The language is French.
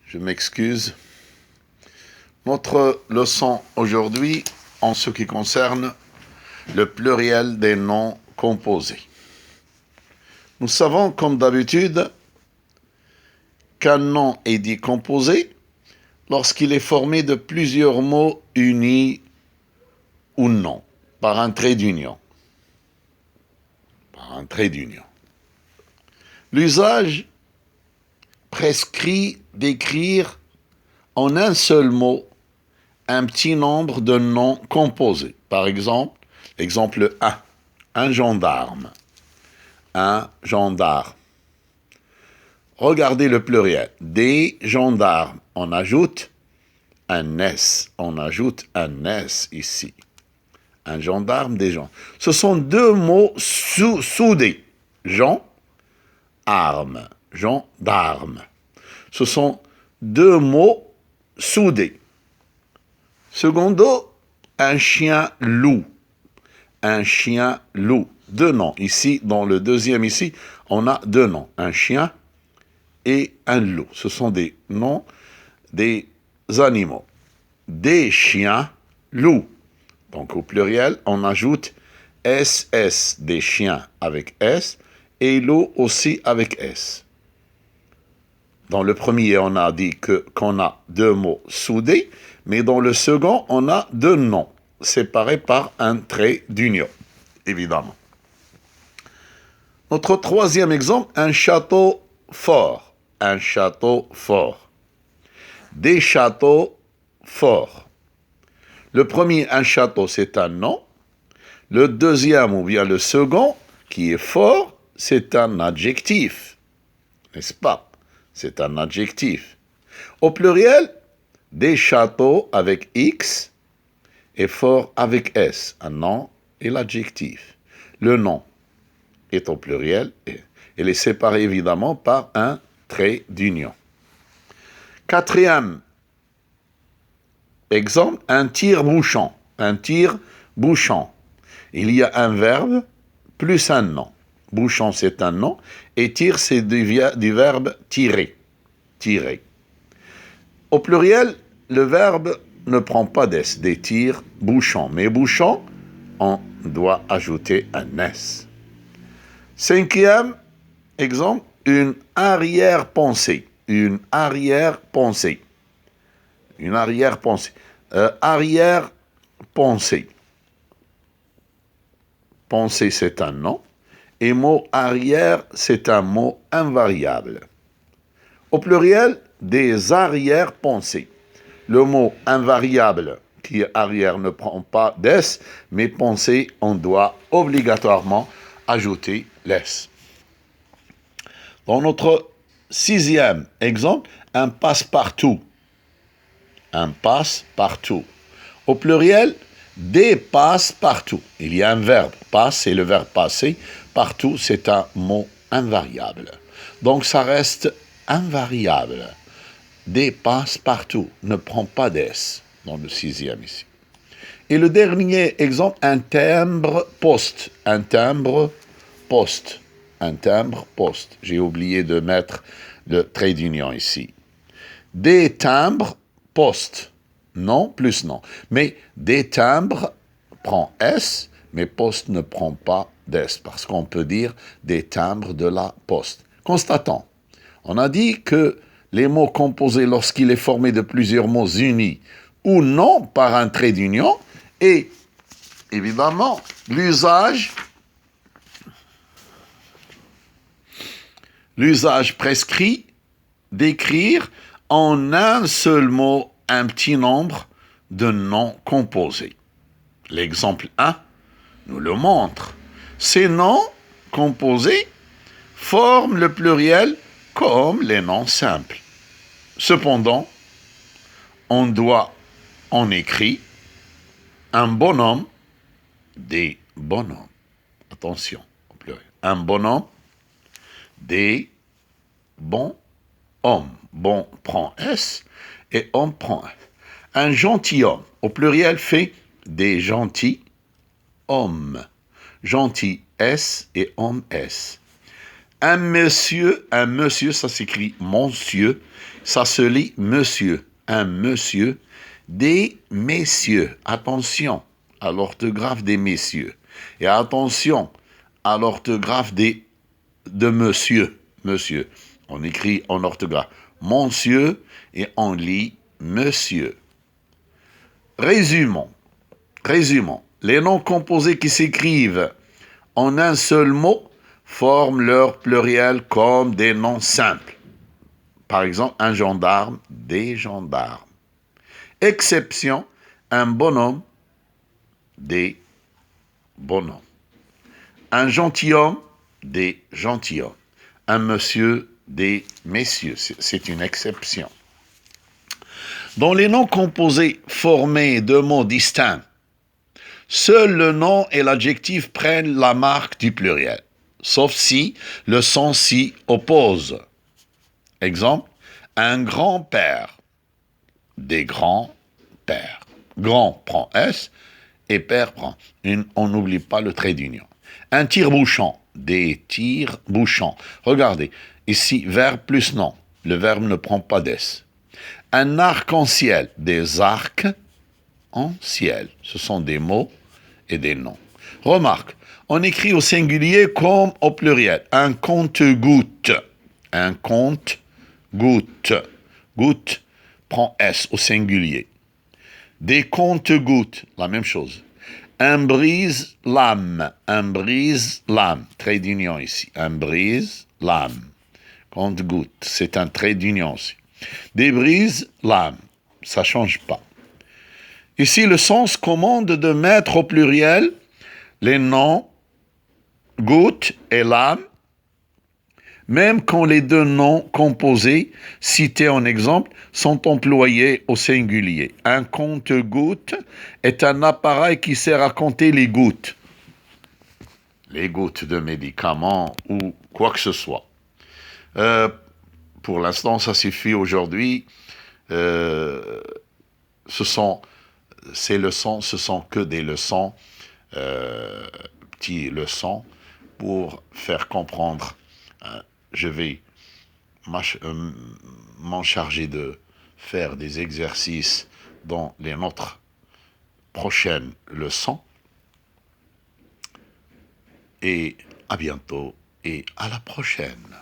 Je m'excuse. Notre leçon aujourd'hui en ce qui concerne le pluriel des noms composés. Nous savons comme d'habitude qu'un nom est dit composé lorsqu'il est formé de plusieurs mots unis ou non par un trait d'union. L'usage prescrit d'écrire en un seul mot un petit nombre de noms composés. Par exemple, exemple 1, un gendarme. Un gendarme. Regardez le pluriel. Des gendarmes. On ajoute un S. On ajoute un S ici. Un gendarme, des gens. Ce sont deux mots soudés. Arme. Gendarme. Ce sont deux mots soudés. Secondo, un chien loup. Un chien loup. Deux noms. Ici, dans le deuxième ici, on a deux noms. Un chien et un loup. Ce sont des noms des animaux. Des chiens loups. Donc au pluriel, on ajoute SS, des chiens avec S, et loup aussi avec S. Dans le premier, on a dit qu'on a deux mots soudés, mais dans le second, on a deux noms, séparés par un trait d'union, évidemment. Notre troisième exemple, un château fort. Un château fort. Des châteaux forts. Le premier, un château, c'est un nom. Le deuxième, ou bien le second, qui est fort, c'est un adjectif. N'est-ce pas? C'est un adjectif. Au pluriel, des châteaux avec X et fort avec S, un nom et l'adjectif. Le nom est au pluriel et il est séparé évidemment par un trait d'union. Quatrième exemple, un tire-bouchon. Un tire-bouchon. Il y a un verbe plus un nom. Bouchon, c'est un nom. Et tire, c'est du verbe tirer. Tirer. Au pluriel, le verbe ne prend pas d'S. Des tirs, bouchon. Mais bouchon, on doit ajouter un S. Cinquième exemple, une arrière-pensée. Une arrière-pensée. Une arrière-pensée. Arrière-pensée. Pensée, c'est un nom. Et mot arrière, c'est un mot invariable. Au pluriel, des arrière-pensées. Le mot invariable, qui est arrière, ne prend pas d'S, mais pensée, on doit obligatoirement ajouter l'S. Dans notre sixième exemple, un passe-partout. Un passe-partout. Au pluriel, des passe-partout. Il y a un verbe. Passe, c'est le verbe passer. Partout, c'est un mot invariable. Donc, ça reste invariable. Des passe-partout ne prend pas d'S dans le sixième ici. Et le dernier exemple, un timbre-poste. Un timbre-poste. Un timbre-poste. J'ai oublié de mettre le trait d'union ici. Des timbres-postes. Non plus non. Mais des timbres prend S, mais poste ne prend pas d'S, parce qu'on peut dire des timbres de la poste. Constatons. On a dit que les mots composés lorsqu'il est formé de plusieurs mots unis ou non par un trait d'union, et évidemment l'usage prescrit d'écrire en un seul mot un petit nombre de noms composés. L'exemple 1 nous le montre. Ces noms composés forment le pluriel comme les noms simples. Cependant, on écrit un bonhomme, des bonhommes. Attention au pluriel. Un bonhomme, des bons hommes. Bon prend S et homme prend S. Un gentilhomme, au pluriel, fait des gentils hommes. Gentil S et homme S. Un monsieur, ça s'écrit monsieur, Ça se lit monsieur. Un monsieur. Des messieurs. Attention à l'orthographe des messieurs. Et attention à l'orthographe de monsieur. Monsieur. On écrit en orthographe monsieur et on lit monsieur. Résumons. Les noms composés qui s'écrivent en un seul mot forment leur pluriel comme des noms simples. Par exemple, un gendarme, des gendarmes. Exception, un bonhomme, des bonhommes. Un gentilhomme, des gentilshommes. Un monsieur, des messieurs. C'est une exception. Dans les noms composés formés de mots distincts, seul le nom et l'adjectif prennent la marque du pluriel, sauf si le sens s'y oppose. Exemple, un grand-père, des grands-pères. Grand prend S et père prend. On n'oublie pas le trait d'union. Un tire-bouchon, des tire-bouchons. Regardez, ici, verbe plus nom. Le verbe ne prend pas d'S. Un arc-en-ciel, des arcs-en-ciel. Ce sont des mots et des noms. Remarque, on écrit au singulier comme au pluriel. Un compte-goutte. Un compte-goutte. Goutte prend S au singulier. Des compte-gouttes, la même chose. Un brise-lame. Un brise-lame. Trait d'union ici. Un brise-lame. Compte-goutte. C'est un trait d'union aussi. Des brises-lames. Ça ne change pas. Ici, le sens commande de mettre au pluriel les noms goutte et lame, même quand les deux noms composés, cités en exemple, sont employés au singulier. Un compte-goutte est un appareil qui sert à compter les gouttes. Les gouttes de médicaments ou quoi que ce soit. Pour l'instant, ça suffit aujourd'hui. Ces leçons, ce sont que des leçons, petites leçons, pour faire comprendre. Je vais m'en charger de faire des exercices dans notre prochaine leçon. Et à bientôt et à la prochaine.